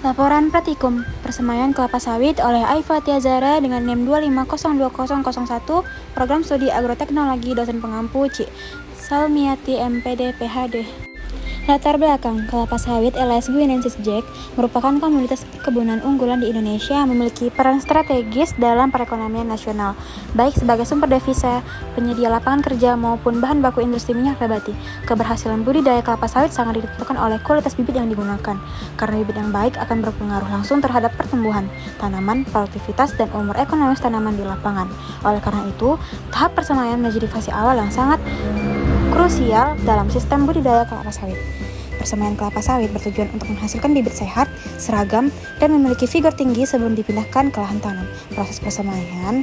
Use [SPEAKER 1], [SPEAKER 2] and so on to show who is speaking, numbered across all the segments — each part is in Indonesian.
[SPEAKER 1] Laporan Pratikum Persemaian Kelapa Sawit oleh Aifa Tiazara dengan NIM 2502001, Program Studi Agroteknologi, dosen pengampu C. Salmiati MPD PhD. Latar belakang, kelapa sawit alias Guinensis Jack merupakan komoditas kebunan unggulan di Indonesia yang memiliki peran strategis dalam perekonomian nasional, baik sebagai sumber devisa, penyedia lapangan kerja, maupun bahan baku industri minyak nabati. Keberhasilan budidaya kelapa sawit sangat ditentukan oleh kualitas bibit yang digunakan, karena bibit yang baik akan berpengaruh langsung terhadap pertumbuhan tanaman, produktivitas, dan umur ekonomis tanaman di lapangan. Oleh karena itu, tahap persemaian menjadi fase awal yang sangat krusial dalam sistem budidaya kelapa sawit. Persemaian kelapa sawit bertujuan untuk menghasilkan bibit sehat, seragam, dan memiliki vigor tinggi sebelum dipindahkan ke lahan tanam. Proses persemaian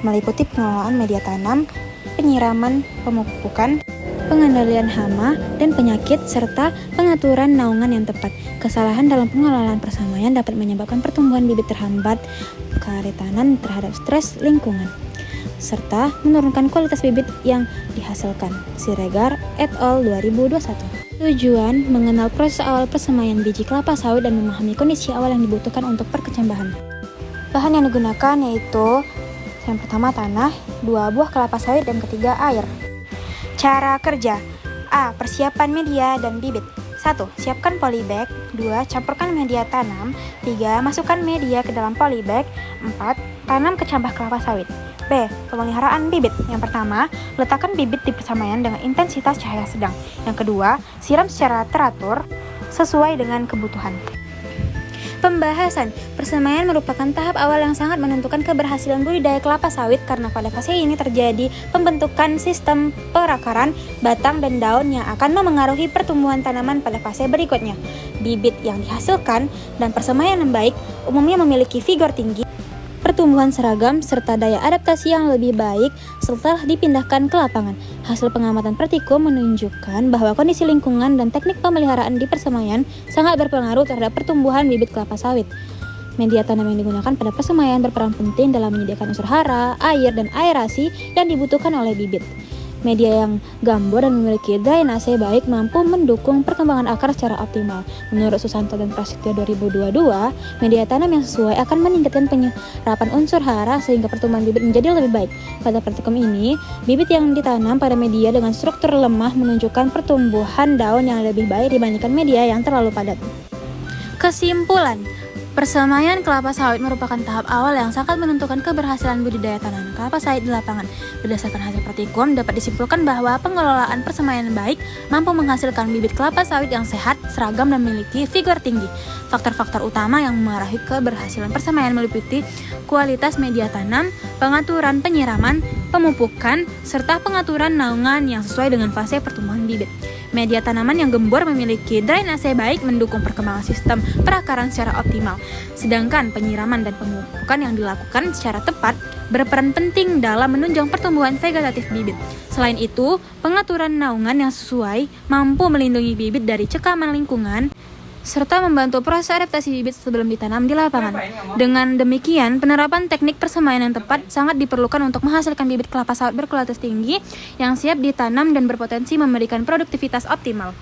[SPEAKER 1] meliputi pengelolaan media tanam, penyiraman, pemupukan, pengendalian hama dan penyakit, serta pengaturan naungan yang tepat. Kesalahan dalam pengelolaan persemaian dapat menyebabkan pertumbuhan bibit terhambat, kerentanan terhadap stres lingkungan, serta menurunkan kualitas bibit yang dihasilkan. Siregar et al. 2021. Tujuan mengenal proses awal persemaian biji kelapa sawit dan memahami kondisi awal yang dibutuhkan untuk perkecambahan. Bahan yang digunakan yaitu yang pertama tanah, 2 buah kelapa sawit, dan ketiga air. Cara kerja: A. Persiapan media dan bibit. 1. Siapkan polybag. 2. Campurkan media tanam. 3. Masukkan media ke dalam polybag. 4. Tanam kecambah kelapa sawit. B. Pemeliharaan bibit. Yang pertama, letakkan bibit di persemaian dengan intensitas cahaya sedang. Yang kedua, siram secara teratur sesuai dengan kebutuhan. Pembahasan. Persemaian merupakan tahap awal yang sangat menentukan keberhasilan budidaya kelapa sawit karena pada fase ini terjadi pembentukan sistem perakaran, batang, dan daun yang akan memengaruhi pertumbuhan tanaman pada fase berikutnya. Bibit yang dihasilkan dan persemaian yang baik umumnya memiliki vigor tinggi, pertumbuhan seragam, serta daya adaptasi yang lebih baik setelah dipindahkan ke lapangan. Hasil pengamatan Pratikum menunjukkan bahwa kondisi lingkungan dan teknik pemeliharaan di persemaian sangat berpengaruh terhadap pertumbuhan bibit kelapa sawit. Media tanam yang digunakan pada persemaian berperan penting dalam menyediakan unsur hara, air, dan aerasi yang dibutuhkan oleh bibit. Media yang gambor dan memiliki drainase baik mampu mendukung perkembangan akar secara optimal. Menurut Susanto dan Prasetyo 2022, media tanam yang sesuai akan meningkatkan penyerapan unsur hara sehingga pertumbuhan bibit menjadi lebih baik. Pada praktikum ini, bibit yang ditanam pada media dengan struktur lemah menunjukkan pertumbuhan daun yang lebih baik dibandingkan media yang terlalu padat. Kesimpulan: persemaian kelapa sawit merupakan tahap awal yang sangat menentukan keberhasilan budidaya tanaman kelapa sawit di lapangan. Berdasarkan hasil Pratikum, dapat disimpulkan bahwa pengelolaan persemaian baik mampu menghasilkan bibit kelapa sawit yang sehat, seragam, dan memiliki vigor tinggi. Faktor-faktor utama yang mengaruhi keberhasilan persemaian meliputi kualitas media tanam, pengaturan penyiraman, pemupukan, serta pengaturan naungan yang sesuai dengan fase pertumbuhan bibit. Media tanaman yang gembur memiliki drainase baik mendukung perkembangan sistem perakaran secara optimal, sedangkan penyiraman dan pemupukan yang dilakukan secara tepat berperan penting dalam menunjang pertumbuhan vegetatif bibit. Selain itu, pengaturan naungan yang sesuai mampu melindungi bibit dari cekaman lingkungan serta membantu proses adaptasi bibit sebelum ditanam di lapangan. Dengan demikian, penerapan teknik persemaian yang tepat sangat diperlukan untuk menghasilkan bibit kelapa sawit berkualitas tinggi yang siap ditanam dan berpotensi memberikan produktivitas optimal.